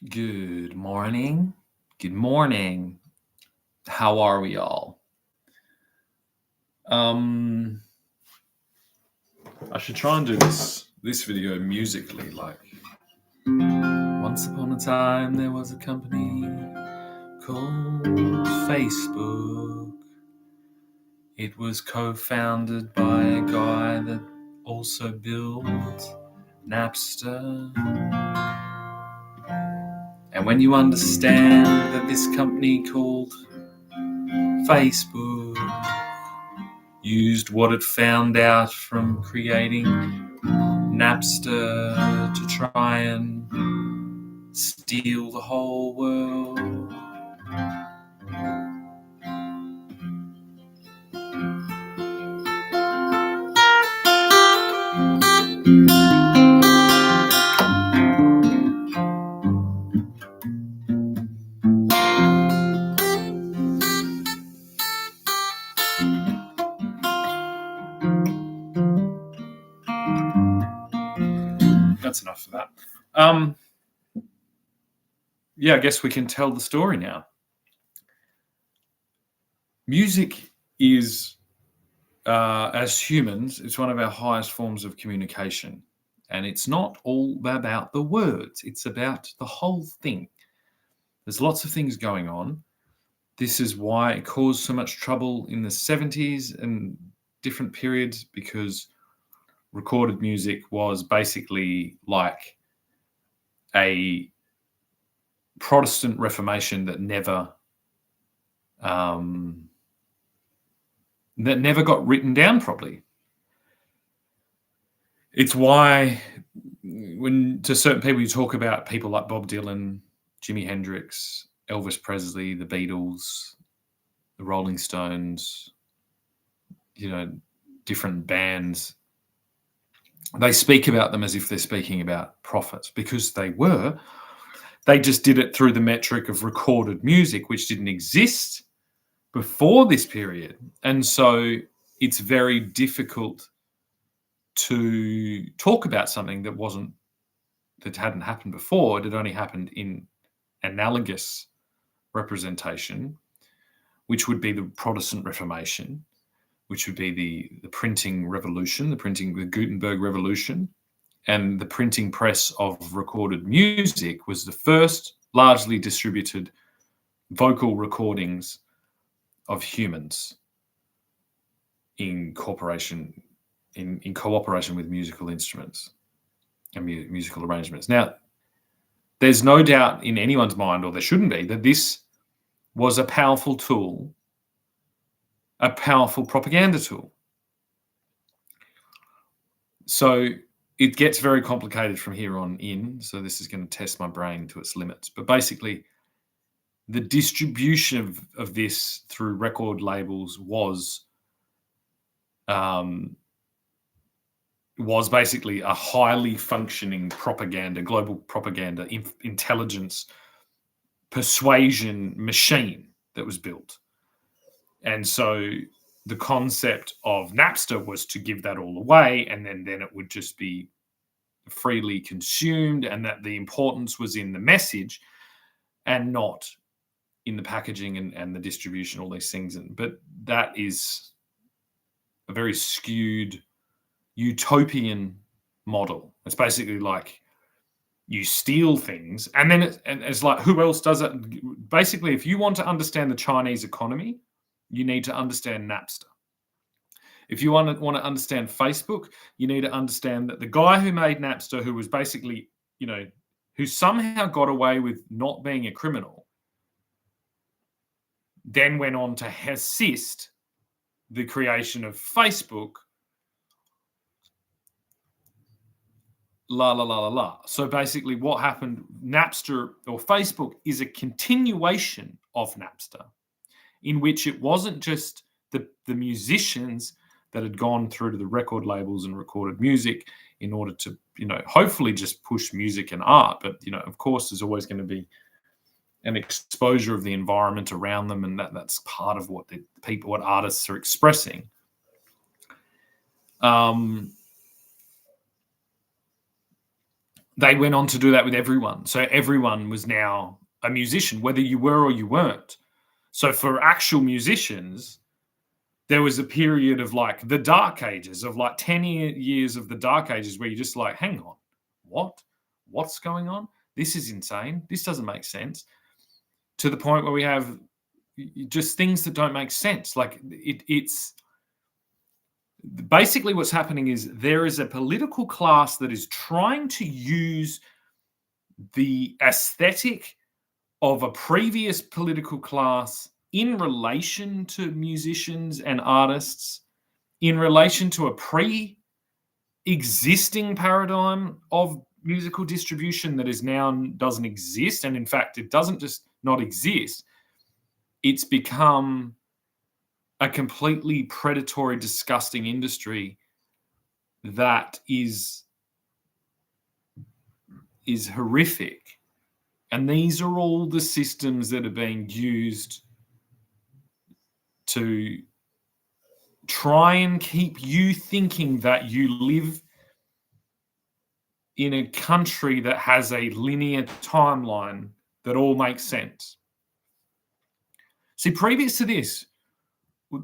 Good morning. Good morning. How are we all? Um, I should try and do this video musically. Like, once upon a time, there was a company called Facebook. It was co-founded by a guy that also built Napster. And when you understand that this company called Facebook used what it found out from creating Napster to try and steal the whole world. That's enough of that. Yeah, I guess we can tell the story now. Music is, as humans, it's one of our highest forms of communication. And it's not all about the words, it's about the whole thing. There's lots of things going on. This is why it caused so much trouble in the 70s and different periods, because recorded music was basically like a Protestant Reformation that never got written down properly. It's why when to certain people you talk about people like Bob Dylan, Jimi Hendrix, Elvis Presley, the Beatles, the Rolling Stones, different bands, they speak about them as if they're speaking about prophets, because they were. They just did it through the metric of recorded music, which didn't exist before this period. And so it's very difficult to talk about something that hadn't happened before. It had only happened in analogous representation, which would be the Protestant Reformation, which would be the printing revolution, the Gutenberg revolution. And the printing press of recorded music was the first largely distributed vocal recordings of humans in cooperation with musical instruments and musical arrangements. Now, there's no doubt in anyone's mind, or there shouldn't be, that this was a powerful tool, a powerful propaganda tool. So it gets very complicated from here on in. So this is going to test my brain to its limits. But basically, the distribution of this through record labels was basically a highly functioning propaganda, global propaganda, intelligence, persuasion machine that was built. And so the concept of Napster was to give that all away, and then it would just be freely consumed, and that the importance was in the message and not in the packaging and the distribution, all these things. But that is a very skewed utopian model. It's basically like you steal things, and then it's like, who else does it? Basically, if you want to understand the Chinese economy, you need to understand Napster. If you want to understand Facebook, you need to understand that the guy who made Napster, who was basically, who somehow got away with not being a criminal, then went on to assist the creation of Facebook. So basically what happened, Napster or Facebook is a continuation of Napster, in which it wasn't just the musicians that had gone through to the record labels and recorded music in order to, hopefully just push music and art. But, of course, there's always going to be an exposure of the environment around them, and that's part of what what artists are expressing. they went on to do that with everyone. So everyone was now a musician, whether you were or you weren't. So for actual musicians, there was a period of like the dark ages, of like 10 years of the dark ages where you're just like, hang on, what? What's going on? This is insane. This doesn't make sense. To the point where we have just things that don't make sense. Like it's basically what's happening is there is a political class that is trying to use the aesthetic of a previous political class in relation to musicians and artists, in relation to a pre-existing paradigm of musical distribution that is now doesn't exist. And in fact, it doesn't just not exist. It's become a completely predatory, disgusting industry that is horrific. And these are all the systems that are being used to try and keep you thinking that you live in a country that has a linear timeline that all makes sense. See, previous to this,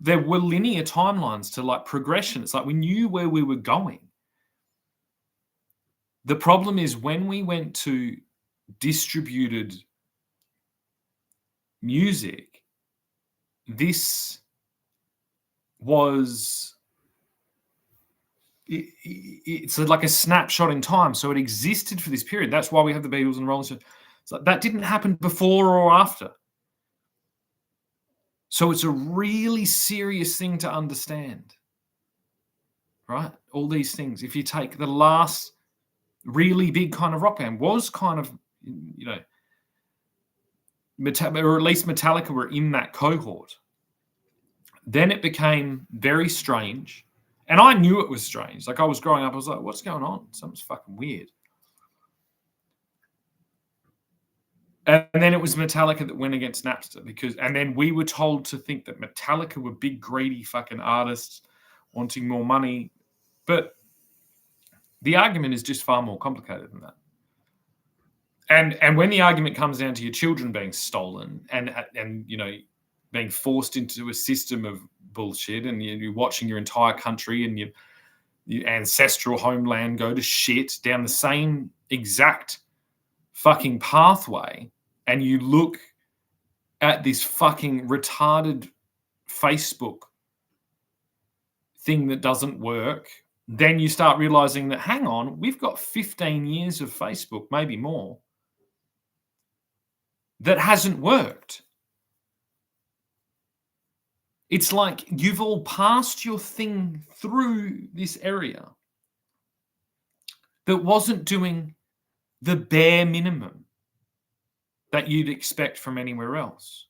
there were linear timelines to like progression. It's like we knew where we were going. The problem is when we went to distributed music, this was it's like a snapshot in time. So it existed for this period. That's why we have the Beatles and Rolling Stones. It's like that didn't happen before or after. So it's a really serious thing to understand, right? All these things. If you take the last really big kind of rock band was kind of, you know, or at least Metallica were in that cohort. Then it became very strange. And I knew it was strange. Like I was growing up, I was like, what's going on? Something's fucking weird. And then it was Metallica that went against Napster and then we were told to think that Metallica were big, greedy fucking artists wanting more money. But the argument is just far more complicated than that. And when the argument comes down to your children being stolen and you know, being forced into a system of bullshit and you're watching your entire country and your ancestral homeland go to shit down the same exact fucking pathway, and you look at this fucking retarded Facebook thing that doesn't work, then you start realizing that, hang on, we've got 15 years of Facebook, maybe more, that hasn't worked. It's like you've all passed your thing through this area that wasn't doing the bare minimum that you'd expect from anywhere else.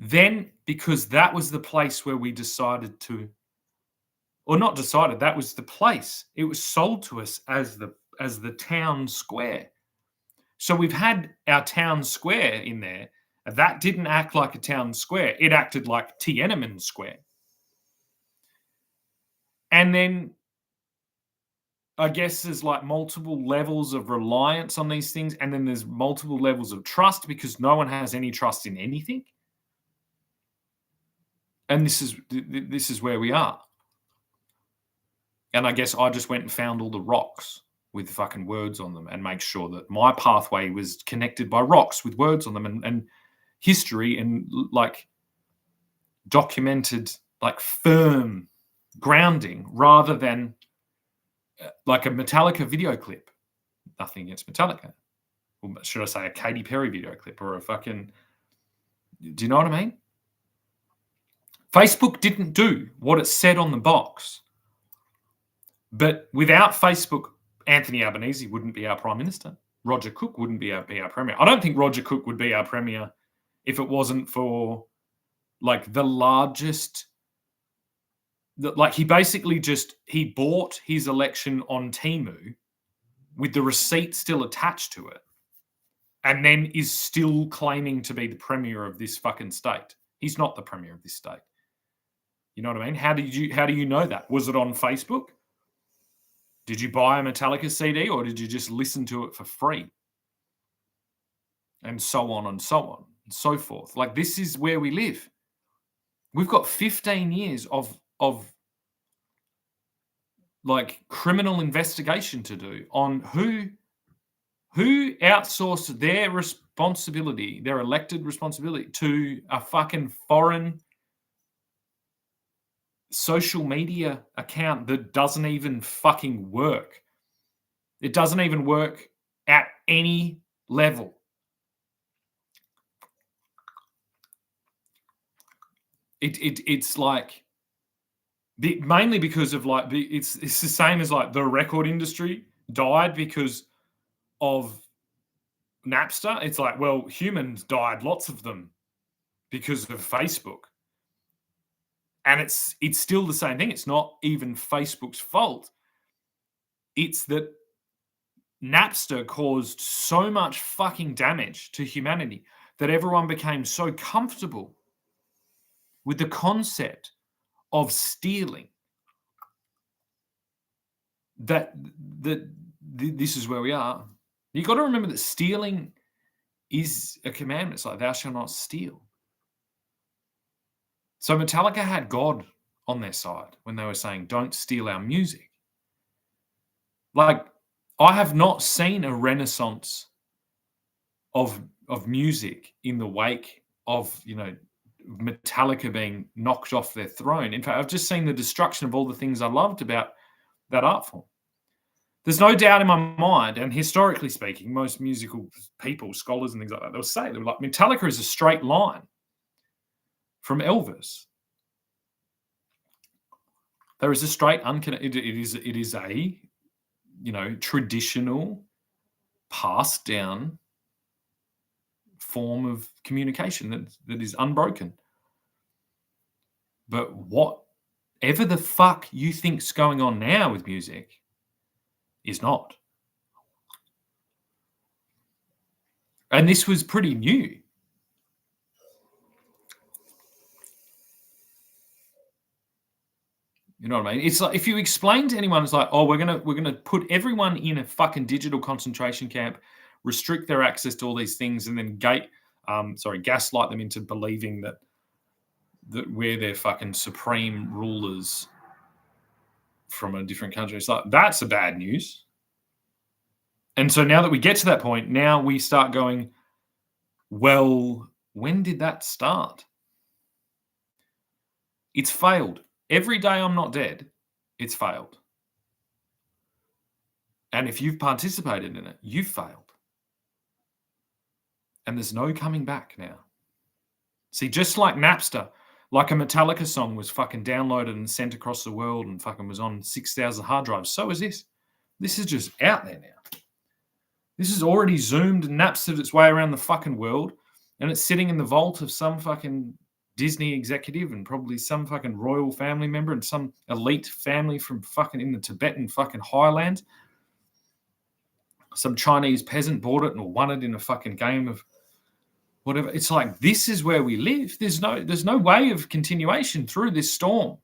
Then, because that was the place where we decided to, or not decided, that was the place. It was sold to us as the town square. So we've had our town square in there. That didn't act like a town square. It acted like Tiananmen Square. And then I guess there's like multiple levels of reliance on these things. And then there's multiple levels of trust because no one has any trust in anything. And this is where we are. And I guess I just went and found all the rocks with fucking words on them and make sure that my pathway was connected by rocks with words on them and history and like documented, like firm grounding rather than like a Metallica video clip. Nothing against Metallica. Or should I say a Katy Perry video clip or a fucking, do you know what I mean? Facebook didn't do what it said on the box. But without Facebook, Anthony Albanese wouldn't be our Prime Minister. Roger Cook wouldn't be our Premier. I don't think Roger Cook would be our Premier if it wasn't for like the largest, like he basically he bought his election on Temu with the receipt still attached to it and then is still claiming to be the Premier of this fucking state. He's not the Premier of this state. You know what I mean? How do you know that? Was it on Facebook? Did you buy a Metallica CD or did you just listen to it for free? And so on and so on and so forth. Like, this is where we live. We've got 15 years of like criminal investigation to do on who outsourced their responsibility, their elected responsibility, to a fucking foreign social media account that doesn't even fucking work. It doesn't even work at any level. It's like mainly because of like it's the same as like the record industry died because of Napster. It's like, well, humans died, lots of them, because of Facebook. And it's still the same thing. It's not even Facebook's fault. It's that Napster caused so much fucking damage to humanity that everyone became so comfortable with the concept of stealing that this is where we are. You got to remember that stealing is a commandment. It's like, thou shalt not steal. So Metallica had God on their side when they were saying, don't steal our music. Like, I have not seen a renaissance of music in the wake of, Metallica being knocked off their throne. In fact, I've just seen the destruction of all the things I loved about that art form. There's no doubt in my mind, and historically speaking, most musical people, scholars and things like that, they'll say, they're like, Metallica is a straight line from Elvis. There is a straight unconnected. It is a, traditional, passed down form of communication that is unbroken. But whatever the fuck you think's going on now with music is not. And this was pretty new. You know what I mean? It's like, if you explain to anyone, it's like, oh, we're gonna put everyone in a fucking digital concentration camp, restrict their access to all these things, and then gaslight them into believing that we're their fucking supreme rulers from a different country. It's like, that's a bad news. And so now that we get to that point, now we start going, well, when did that start? It's failed. Every day I'm not dead, it's failed. And if you've participated in it, you've failed. And there's no coming back now. See, just like Napster, like a Metallica song was fucking downloaded and sent across the world and fucking was on 6,000 hard drives, so is this. This is just out there now. This is already zoomed and Napstered its way around the fucking world, and it's sitting in the vault of some fucking Disney executive and probably some fucking royal family member and some elite family from fucking in the Tibetan fucking highlands. Some Chinese peasant bought it and won it in a fucking game of whatever. It's like, this is where we live. There's no way of continuation through this storm.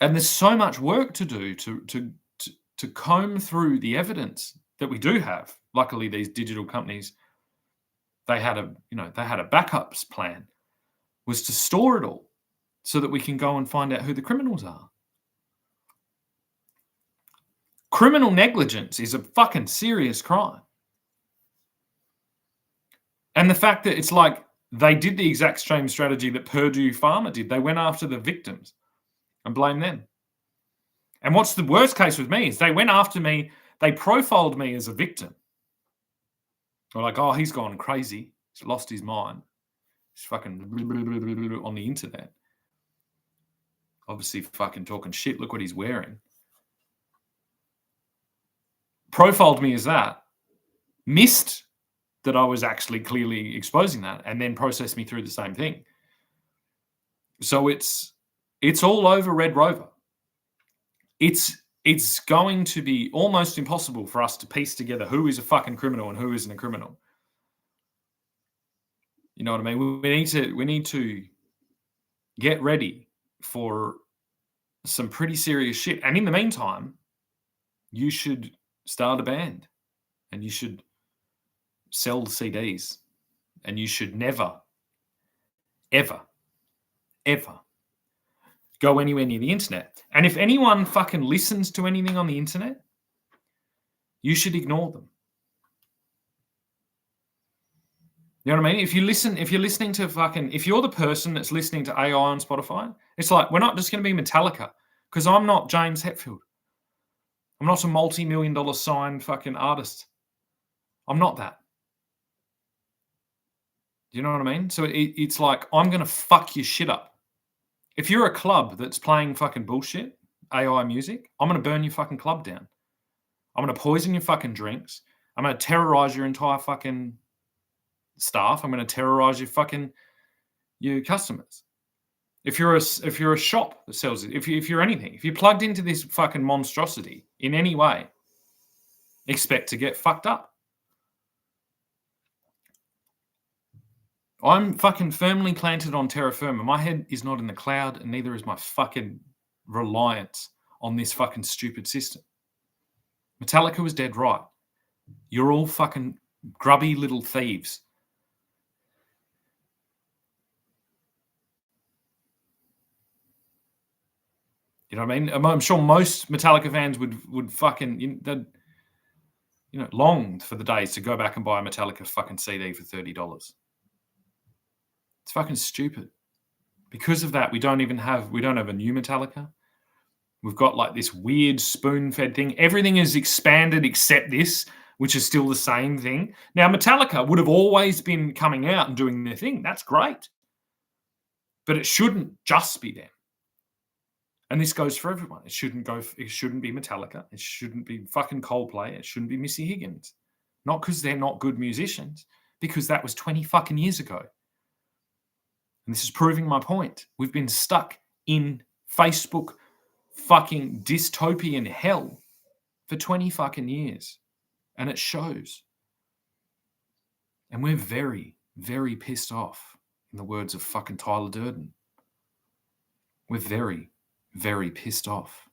And there's so much work to do to comb through the evidence that we do have. Luckily, these digital companies, they had a backups plan, was to store it all so that we can go and find out who the criminals are. Criminal negligence is a fucking serious crime. And the fact that it's like they did the exact same strategy that Purdue Pharma did. They went after the victims and blamed them. And what's the worst case with me is they went after me, they profiled me as a victim. They're like, oh, he's gone crazy. He's lost his mind. He's fucking on the internet. Obviously fucking talking shit. Look what he's wearing. Profiled me as that. Missed that I was actually clearly exposing that, and then processed me through the same thing. So it's all over Red Rover. It's going to be almost impossible for us to piece together who is a fucking criminal and who isn't a criminal. You know what I mean? We need to get ready for some pretty serious shit. And in the meantime, you should start a band and you should sell CDs and you should never, ever, ever go anywhere near the internet. And if anyone fucking listens to anything on the internet, you should ignore them. You know what I mean? If you're listening to if you're the person that's listening to AI on Spotify, it's like, we're not just going to be Metallica, because I'm not James Hetfield. I'm not a multi-million-dollar signed fucking artist. I'm not that. You know what I mean? So it's like, I'm going to fuck your shit up. If you're a club that's playing fucking bullshit, AI music, I'm going to burn your fucking club down. I'm going to poison your fucking drinks. I'm going to terrorize your entire fucking staff. I'm going to terrorize your customers. If you're a shop that sells it, if you're anything, if you're plugged into this fucking monstrosity in any way, expect to get fucked up. I'm fucking firmly planted on terra firma. My head is not in the cloud, and neither is my fucking reliance on this fucking stupid system. Metallica was dead right. You're all fucking grubby little thieves. You know what I mean? I'm sure most Metallica fans would fucking, longed for the days to go back and buy a Metallica fucking CD for $30. It's fucking stupid. Because of that, we don't have a new Metallica. We've got like this weird spoon-fed thing. Everything is expanded except this, which is still the same thing. Now, Metallica would have always been coming out and doing their thing. That's great. But it shouldn't just be them. And this goes for everyone. It shouldn't be Metallica. It shouldn't be fucking Coldplay. It shouldn't be Missy Higgins. Not because they're not good musicians, because that was 20 fucking years ago. And this is proving my point. We've been stuck in Facebook fucking dystopian hell for 20 fucking years. And it shows. And we're very, very pissed off, in the words of fucking Tyler Durden. We're very, very pissed off.